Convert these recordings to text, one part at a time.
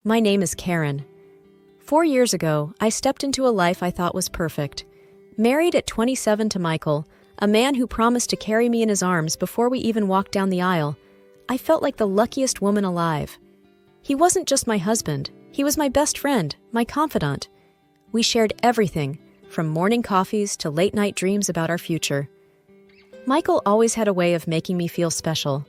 My name is Karen. 4 years ago, I stepped into a life I thought was perfect. Married at 27 to Michael, a man who promised to carry me in his arms before we even walked down the aisle, I felt like the luckiest woman alive. He wasn't just my husband, he was my best friend, my confidant. We shared everything, from morning coffees to late-night dreams about our future. Michael always had a way of making me feel special.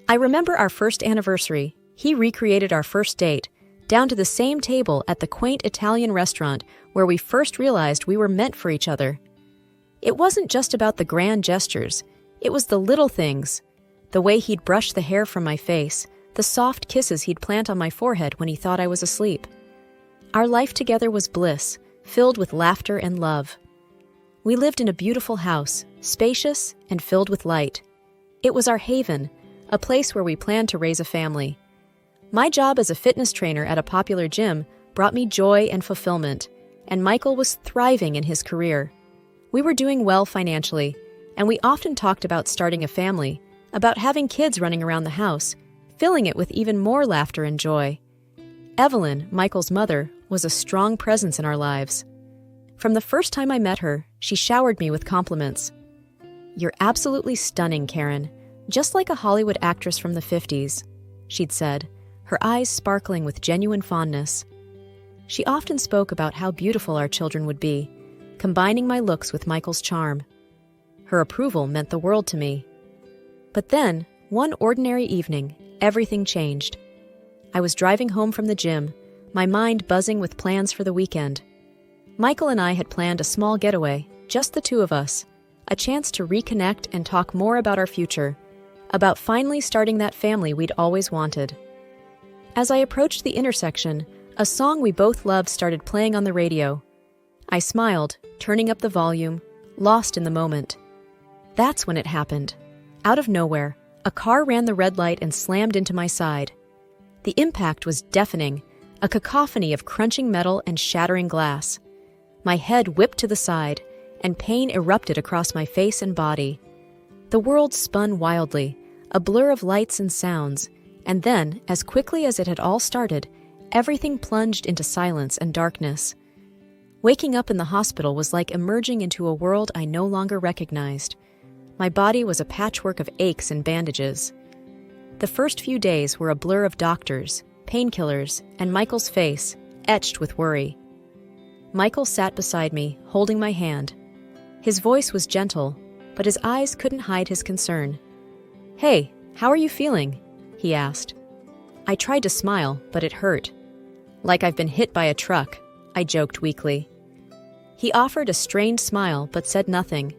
I remember our first anniversary. He recreated our first date, down to the same table at the quaint Italian restaurant where we first realized we were meant for each other. It wasn't just about the grand gestures, it was the little things. The way he'd brush the hair from my face, the soft kisses he'd plant on my forehead when he thought I was asleep. Our life together was bliss, filled with laughter and love. We lived in a beautiful house, spacious and filled with light. It was our haven, a place where we planned to raise a family. My job as a fitness trainer at a popular gym brought me joy and fulfillment, and Michael was thriving in his career. We were doing well financially, and we often talked about starting a family, about having kids running around the house, filling it with even more laughter and joy. Evelyn, Michael's mother, was a strong presence in our lives. From the first time I met her, she showered me with compliments. "You're absolutely stunning, Karen, just like a Hollywood actress from the 50s, she'd said, her eyes sparkling with genuine fondness. She often spoke about how beautiful our children would be, combining my looks with Michael's charm. Her approval meant the world to me. But then, one ordinary evening, everything changed. I was driving home from the gym, my mind buzzing with plans for the weekend. Michael and I had planned a small getaway, just the two of us, a chance to reconnect and talk more about our future, about finally starting that family we'd always wanted. As I approached the intersection, a song we both loved started playing on the radio. I smiled, turning up the volume, lost in the moment. That's when it happened. Out of nowhere, a car ran the red light and slammed into my side. The impact was deafening, a cacophony of crunching metal and shattering glass. My head whipped to the side, and pain erupted across my face and body. The world spun wildly, a blur of lights and sounds, and then, as quickly as it had all started, everything plunged into silence and darkness. Waking up in the hospital was like emerging into a world I no longer recognized. My body was a patchwork of aches and bandages. The first few days were a blur of doctors, painkillers, and Michael's face, etched with worry. Michael sat beside me, holding my hand. His voice was gentle, but his eyes couldn't hide his concern. "Hey, how are you feeling?" he asked. I tried to smile, but it hurt. "Like I've been hit by a truck," I joked weakly. He offered a strained smile, but said nothing.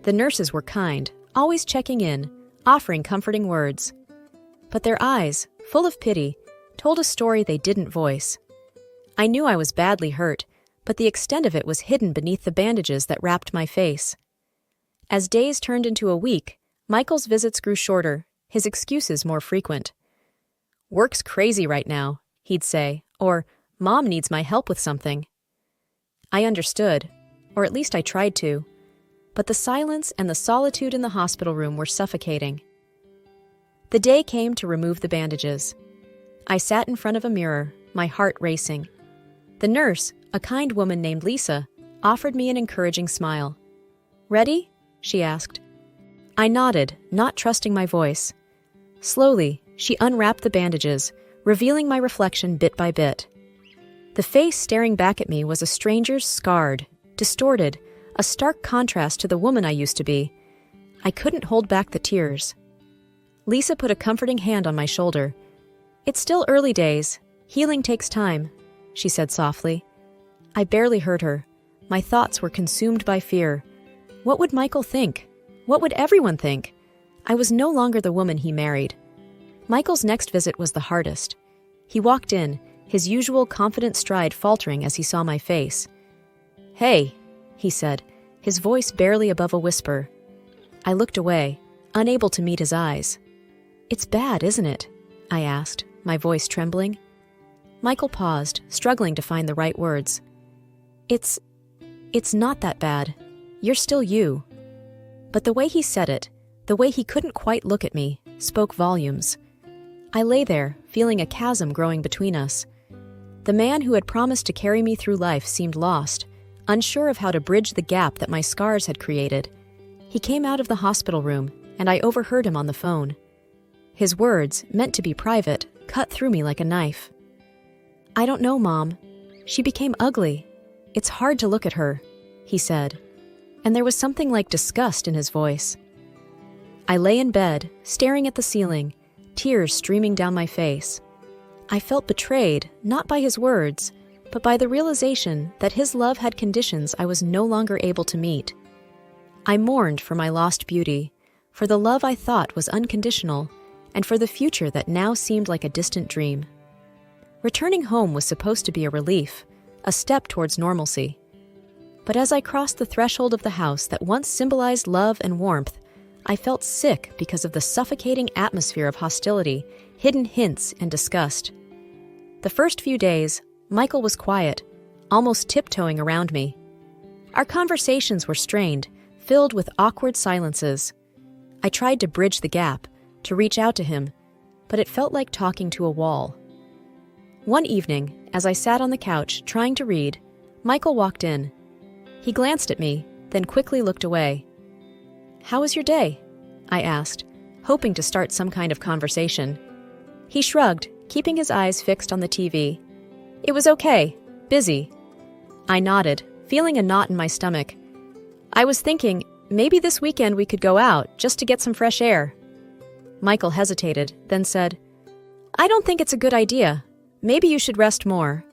The nurses were kind, always checking in, offering comforting words. But their eyes, full of pity, told a story they didn't voice. I knew I was badly hurt, but the extent of it was hidden beneath the bandages that wrapped my face. As days turned into a week, Michael's visits grew shorter, his excuses more frequent. "Work's crazy right now," he'd say, or "Mom needs my help with something." I understood, or at least I tried to, but the silence and the solitude in the hospital room were suffocating. The day came to remove the bandages. I sat in front of a mirror, my heart racing. The nurse, a kind woman named Lisa, offered me an encouraging smile. "Ready?" she asked. I nodded, not trusting my voice. Slowly, she unwrapped the bandages, revealing my reflection bit by bit. The face staring back at me was a stranger's, scarred, distorted, a stark contrast to the woman I used to be. I couldn't hold back the tears. Lisa put a comforting hand on my shoulder. "It's still early days. Healing takes time," she said softly. I barely heard her. My thoughts were consumed by fear. What would Michael think? What would everyone think? I was no longer the woman he married. Michael's next visit was the hardest. He walked in, his usual confident stride faltering as he saw my face. "Hey," he said, his voice barely above a whisper. I looked away, unable to meet his eyes. "It's bad, isn't it?" I asked, my voice trembling. Michael paused, struggling to find the right words. It's not that bad. You're still you." But the way he said it, the way he couldn't quite look at me, spoke volumes. I lay there, feeling a chasm growing between us. The man who had promised to carry me through life seemed lost, unsure of how to bridge the gap that my scars had created. He came out of the hospital room, and I overheard him on the phone. His words, meant to be private, cut through me like a knife. "I don't know, Mom. She became ugly. It's hard to look at her," he said, and there was something like disgust in his voice. I lay in bed, staring at the ceiling, tears streaming down my face. I felt betrayed, not by his words, but by the realization that his love had conditions I was no longer able to meet. I mourned for my lost beauty, for the love I thought was unconditional, and for the future that now seemed like a distant dream. Returning home was supposed to be a relief, a step towards normalcy. But as I crossed the threshold of the house that once symbolized love and warmth, I felt sick because of the suffocating atmosphere of hostility, hidden hints, and disgust. The first few days, Michael was quiet, almost tiptoeing around me. Our conversations were strained, filled with awkward silences. I tried to bridge the gap, to reach out to him, but it felt like talking to a wall. One evening, as I sat on the couch trying to read, Michael walked in. He glanced at me, then quickly looked away. "How was your day?" I asked, hoping to start some kind of conversation. He shrugged, keeping his eyes fixed on the TV. "It was okay. Busy." I nodded, feeling a knot in my stomach. "I was thinking, maybe this weekend we could go out, just to get some fresh air." Michael hesitated, then said, "I don't think it's a good idea. Maybe you should rest more."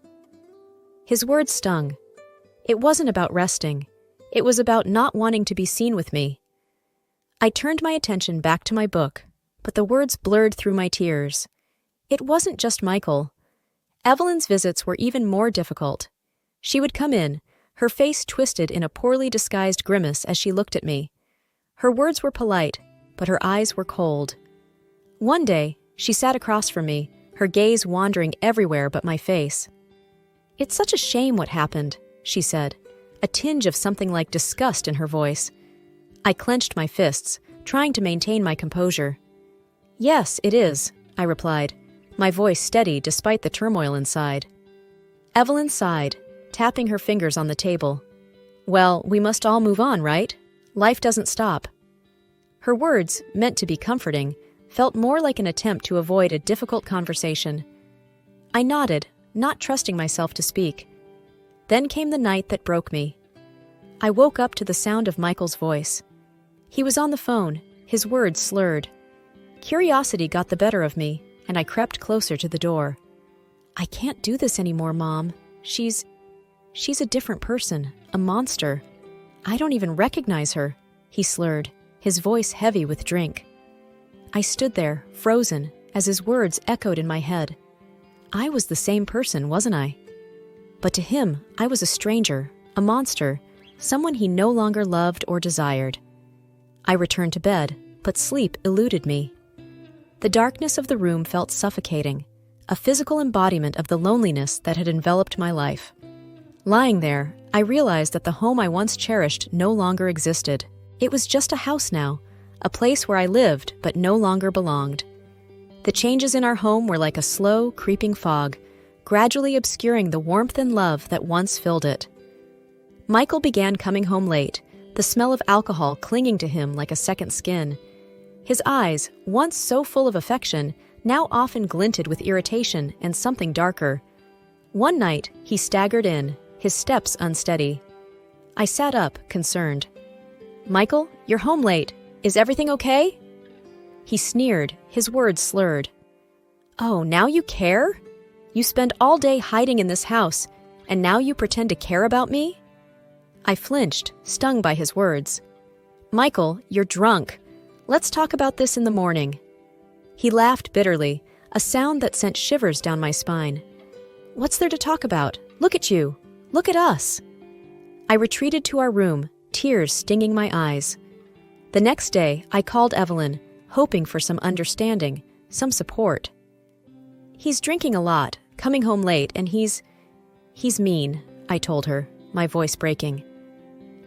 His words stung. It wasn't about resting. It was about not wanting to be seen with me. I turned my attention back to my book, but the words blurred through my tears. It wasn't just Michael. Evelyn's visits were even more difficult. She would come in, her face twisted in a poorly disguised grimace as she looked at me. Her words were polite, but her eyes were cold. One day, she sat across from me, her gaze wandering everywhere but my face. "It's such a shame what happened," she said, a tinge of something like disgust in her voice. I clenched my fists, trying to maintain my composure. "Yes, it is," I replied, my voice steady despite the turmoil inside. Evelyn sighed, tapping her fingers on the table. "Well, we must all move on, right? Life doesn't stop." Her words, meant to be comforting, felt more like an attempt to avoid a difficult conversation. I nodded, not trusting myself to speak. Then came the night that broke me. I woke up to the sound of Michael's voice. He was on the phone, his words slurred. Curiosity got the better of me, and I crept closer to the door. "I can't do this anymore, Mom. She's a different person, a monster. I don't even recognize her," he slurred, his voice heavy with drink. I stood there, frozen, as his words echoed in my head. I was the same person, wasn't I? But to him, I was a stranger, a monster, someone he no longer loved or desired. I returned to bed, but sleep eluded me. The darkness of the room felt suffocating, a physical embodiment of the loneliness that had enveloped my life. Lying there, I realized that the home I once cherished no longer existed. It was just a house now, a place where I lived but no longer belonged. The changes in our home were like a slow, creeping fog, gradually obscuring the warmth and love that once filled it. Michael began coming home late, the smell of alcohol clinging to him like a second skin. His eyes, once so full of affection, now often glinted with irritation and something darker. One night, he staggered in, his steps unsteady. I sat up, concerned. "Michael, you're home late. Is everything okay?" He sneered, his words slurred. "Oh, now you care? You spend all day hiding in this house, and now you pretend to care about me?" I flinched, stung by his words. "Michael, you're drunk. Let's talk about this in the morning." He laughed bitterly, a sound that sent shivers down my spine. "What's there to talk about? Look at you. Look at us." I retreated to our room, tears stinging my eyes. The next day, I called Evelyn, hoping for some understanding, some support. "He's drinking a lot, coming home late, and he's mean," I told her, my voice breaking.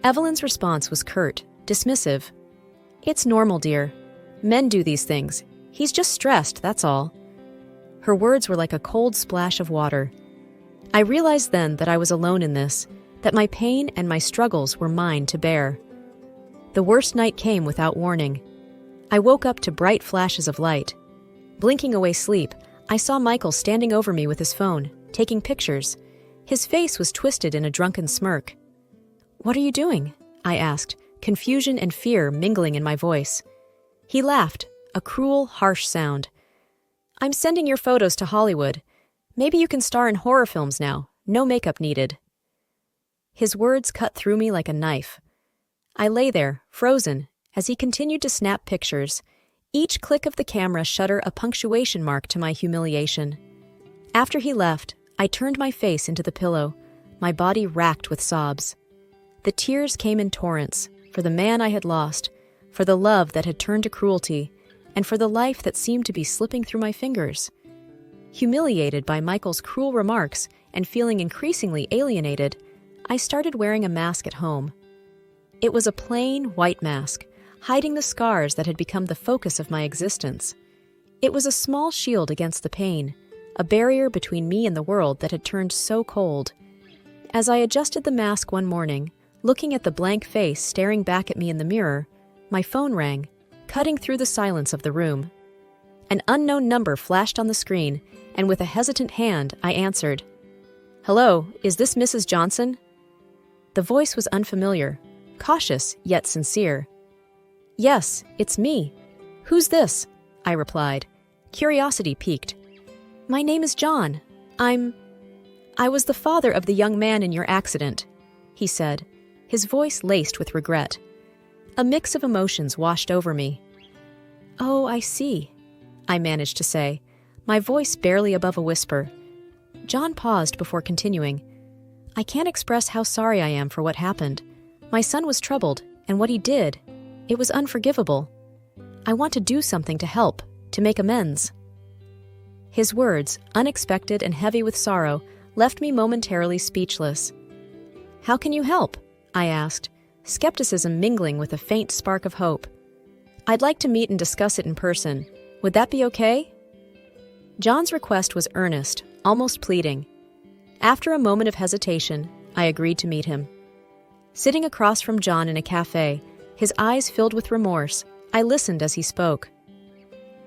Evelyn's response was curt, dismissive. "It's normal, dear. Men do these things. He's just stressed, that's all." Her words were like a cold splash of water. I realized then that I was alone in this, that my pain and my struggles were mine to bear. The worst night came without warning. I woke up to bright flashes of light. Blinking away sleep, I saw Michael standing over me with his phone, taking pictures. His face was twisted in a drunken smirk. "What are you doing?" I asked, confusion and fear mingling in my voice. He laughed, a cruel, harsh sound. "I'm sending your photos to Hollywood. Maybe you can star in horror films now, no makeup needed." His words cut through me like a knife. I lay there, frozen, as he continued to snap pictures, each click of the camera shutter a punctuation mark to my humiliation. After he left, I turned my face into the pillow, my body racked with sobs. The tears came in torrents, for the man I had lost, for the love that had turned to cruelty, and for the life that seemed to be slipping through my fingers. Humiliated by Michael's cruel remarks and feeling increasingly alienated, I started wearing a mask at home. It was a plain, white mask, hiding the scars that had become the focus of my existence. It was a small shield against the pain, a barrier between me and the world that had turned so cold. As I adjusted the mask one morning, looking at the blank face staring back at me in the mirror, my phone rang, cutting through the silence of the room. An unknown number flashed on the screen, and with a hesitant hand, I answered. "Hello, is this Mrs. Johnson?" The voice was unfamiliar, cautious yet sincere. "Yes, it's me. Who's this?" I replied, curiosity piqued. "My name is John. I was the father of the young man in your accident," he said, his voice laced with regret. A mix of emotions washed over me. "Oh, I see," I managed to say, my voice barely above a whisper. John paused before continuing. "I can't express how sorry I am for what happened. My son was troubled, and what he did, it was unforgivable. I want to do something to help, to make amends." His words, unexpected and heavy with sorrow, left me momentarily speechless. "How can you help?" I asked, skepticism mingling with a faint spark of hope. "I'd like to meet and discuss it in person. Would that be okay?" John's request was earnest, almost pleading. After a moment of hesitation, I agreed to meet him. Sitting across from John in a cafe, his eyes filled with remorse, I listened as he spoke.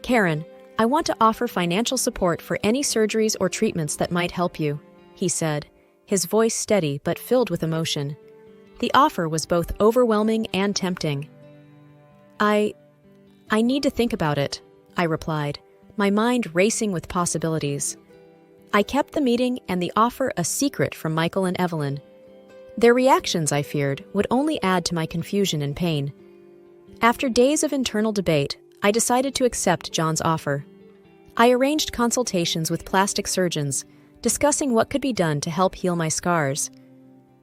"Karen, I want to offer financial support for any surgeries or treatments that might help you," he said, his voice steady but filled with emotion. The offer was both overwhelming and tempting. I need to think about it," I replied, my mind racing with possibilities. I kept the meeting and the offer a secret from Michael and Evelyn. Their reactions, I feared, would only add to my confusion and pain. After days of internal debate, I decided to accept John's offer. I arranged consultations with plastic surgeons, discussing what could be done to help heal my scars.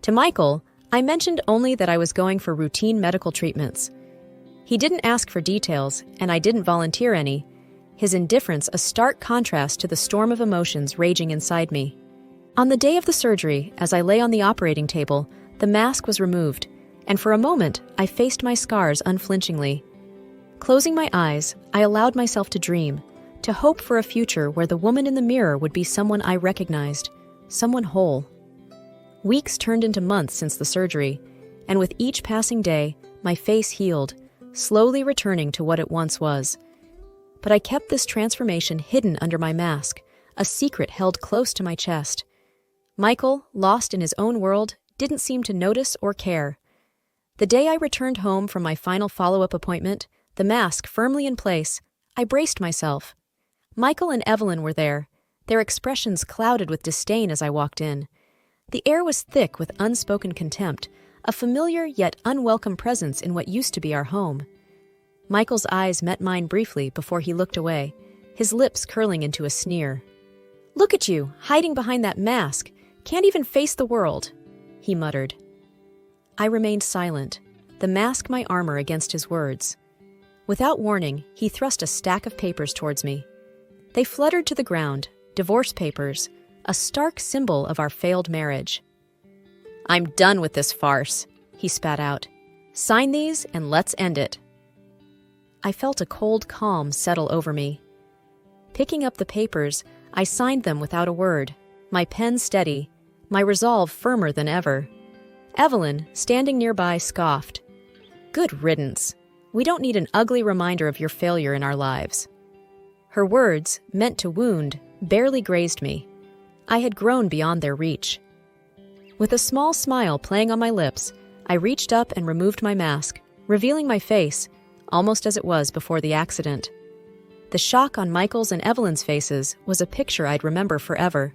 To Michael, I mentioned only that I was going for routine medical treatments. He didn't ask for details, and I didn't volunteer any, his indifference a stark contrast to the storm of emotions raging inside me. On the day of the surgery, as I lay on the operating table, the mask was removed, and for a moment I faced my scars unflinchingly. Closing my eyes, I allowed myself to dream, to hope for a future where the woman in the mirror would be someone I recognized, someone whole. Weeks turned into months since the surgery, and with each passing day, my face healed, slowly returning to what it once was. But I kept this transformation hidden under my mask, a secret held close to my chest. Michael, lost in his own world, didn't seem to notice or care. The day I returned home from my final follow-up appointment, the mask firmly in place, I braced myself. Michael and Evelyn were there, their expressions clouded with disdain as I walked in. The air was thick with unspoken contempt, a familiar yet unwelcome presence in what used to be our home. Michael's eyes met mine briefly before he looked away, his lips curling into a sneer. "Look at you, hiding behind that mask. Can't even face the world," he muttered. I remained silent, the mask my armor against his words. Without warning, he thrust a stack of papers towards me. They fluttered to the ground, divorce papers, a stark symbol of our failed marriage. "I'm done with this farce," he spat out. "Sign these and let's end it." I felt a cold calm settle over me. Picking up the papers, I signed them without a word, my pen steady, my resolve firmer than ever. Evelyn, standing nearby, scoffed. Good riddance. We don't need an ugly reminder of your failure in our lives. Her words, meant to wound, barely grazed me. I had grown beyond their reach. With a small smile playing on my lips, I reached up and removed my mask, revealing my face, almost as it was before the accident. The shock on Michael's and Evelyn's faces was a picture I'd remember forever.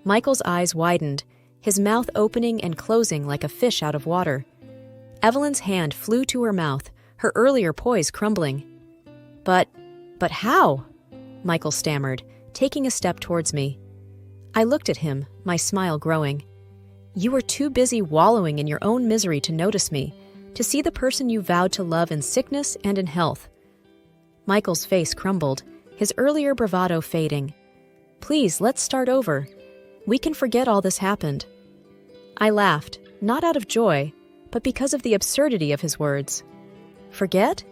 Michael's eyes widened, his mouth opening and closing like a fish out of water. Evelyn's hand flew to her mouth, her earlier poise crumbling. But how? Michael stammered, taking a step towards me. I looked at him, my smile growing. You were too busy wallowing in your own misery to notice me, to see the person you vowed to love in sickness and in health. Michael's face crumbled, his earlier bravado fading. Please, let's start over. We can forget all this happened. I laughed, not out of joy, but because of the absurdity of his words. Forget?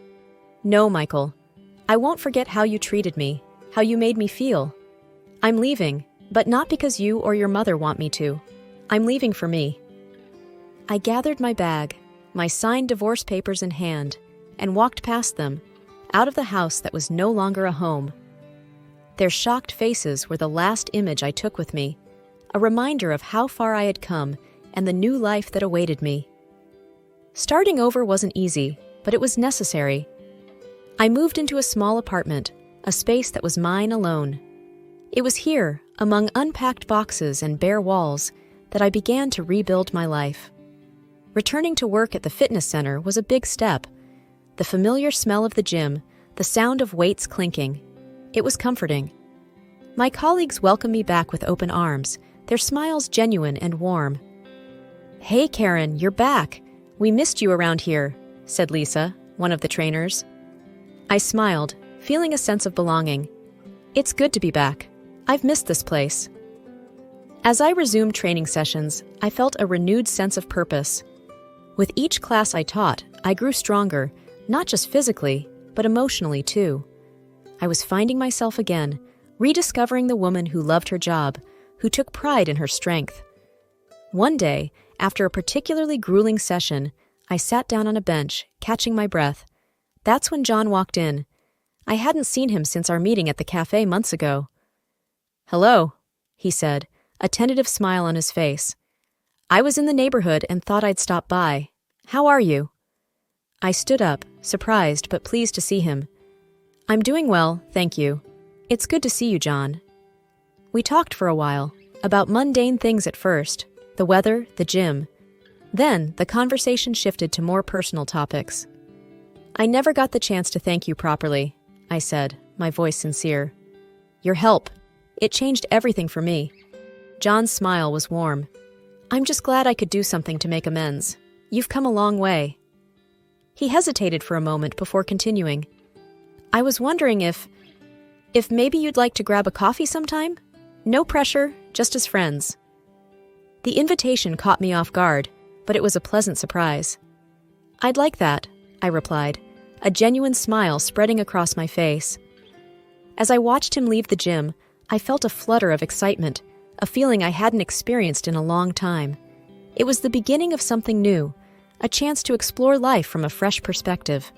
No, Michael. I won't forget how you treated me, how you made me feel. I'm leaving, but not because you or your mother want me to. I'm leaving for me. I gathered my bag, my signed divorce papers in hand, and walked past them, out of the house that was no longer a home. Their shocked faces were the last image I took with me, a reminder of how far I had come and the new life that awaited me. Starting over wasn't easy, but it was necessary. I moved into a small apartment, a space that was mine alone. It was here, among unpacked boxes and bare walls, that I began to rebuild my life. Returning to work at the fitness center was a big step. The familiar smell of the gym, the sound of weights clinking. It was comforting. My colleagues welcomed me back with open arms, their smiles genuine and warm. Hey, Karen, you're back. We missed you around here, said Lisa, one of the trainers. I smiled, feeling a sense of belonging. It's good to be back. I've missed this place. As I resumed training sessions, I felt a renewed sense of purpose. With each class I taught, I grew stronger, not just physically, but emotionally too. I was finding myself again, rediscovering the woman who loved her job, who took pride in her strength. One day, after a particularly grueling session, I sat down on a bench, catching my breath. That's when John walked in. I hadn't seen him since our meeting at the cafe months ago. Hello, he said, a tentative smile on his face. I was in the neighborhood and thought I'd stop by. How are you? I stood up, surprised but pleased to see him. I'm doing well, thank you. It's good to see you, John. We talked for a while, about mundane things at first, the weather, the gym. Then, the conversation shifted to more personal topics. I never got the chance to thank you properly, I said, my voice sincere. Your help. It changed everything for me. John's smile was warm. I'm just glad I could do something to make amends. You've come a long way. He hesitated for a moment before continuing. I was wondering if maybe you'd like to grab a coffee sometime? No pressure, just as friends. The invitation caught me off guard, but it was a pleasant surprise. I'd like that, I replied, a genuine smile spreading across my face. As I watched him leave the gym, I felt a flutter of excitement, a feeling I hadn't experienced in a long time. It was the beginning of something new, a chance to explore life from a fresh perspective.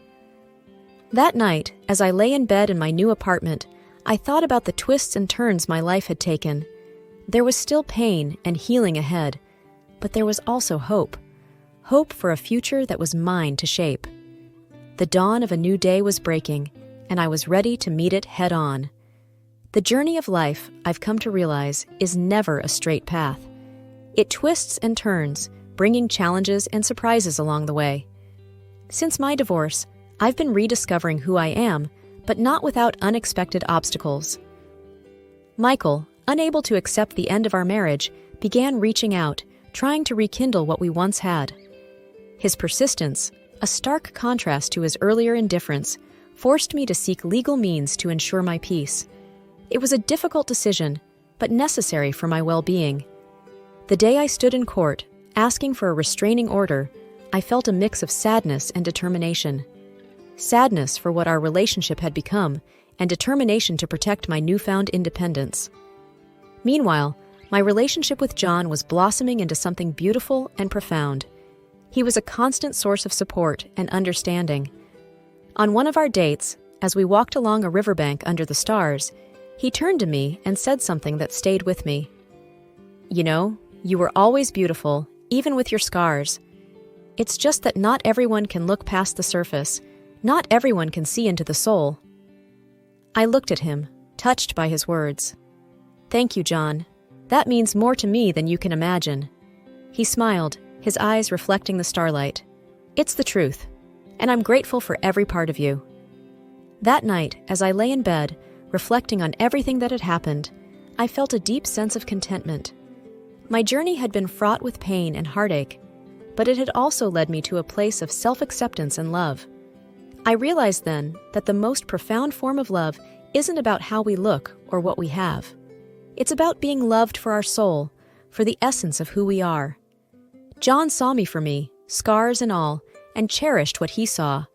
That night, as I lay in bed in my new apartment, I thought about the twists and turns my life had taken. There was still pain and healing ahead, but there was also hope. Hope for a future that was mine to shape. The dawn of a new day was breaking, and I was ready to meet it head on. The journey of life, I've come to realize, is never a straight path. It twists and turns, bringing challenges and surprises along the way. Since my divorce, I've been rediscovering who I am, but not without unexpected obstacles. Michael, unable to accept the end of our marriage, began reaching out, trying to rekindle what we once had. His persistence, a stark contrast to his earlier indifference, forced me to seek legal means to ensure my peace. It was a difficult decision, but necessary for my well-being. The day I stood in court, asking for a restraining order, I felt a mix of sadness and determination. Sadness for what our relationship had become, and determination to protect my newfound independence. Meanwhile, my relationship with John was blossoming into something beautiful and profound. He was a constant source of support and understanding. On one of our dates, as we walked along a riverbank under the stars, he turned to me and said something that stayed with me. "You know, you were always beautiful, even with your scars. It's just that not everyone can look past the surface. Not everyone can see into the soul." I looked at him, touched by his words. "Thank you, John. That means more to me than you can imagine." He smiled, his eyes reflecting the starlight. "It's the truth, and I'm grateful for every part of you." That night, as I lay in bed, reflecting on everything that had happened, I felt a deep sense of contentment. My journey had been fraught with pain and heartache, but it had also led me to a place of self-acceptance and love. I realized then that the most profound form of love isn't about how we look or what we have. It's about being loved for our soul, for the essence of who we are. John saw me for me, scars and all, and cherished what he saw.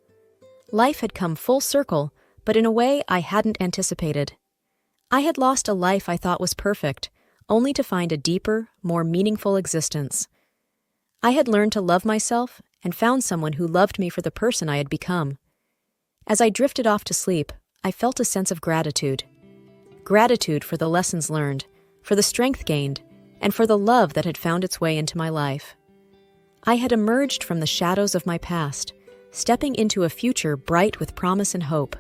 Life had come full circle, but in a way I hadn't anticipated. I had lost a life I thought was perfect, only to find a deeper, more meaningful existence. I had learned to love myself and found someone who loved me for the person I had become. As I drifted off to sleep, I felt a sense of gratitude. Gratitude for the lessons learned, for the strength gained, and for the love that had found its way into my life. I had emerged from the shadows of my past, stepping into a future bright with promise and hope.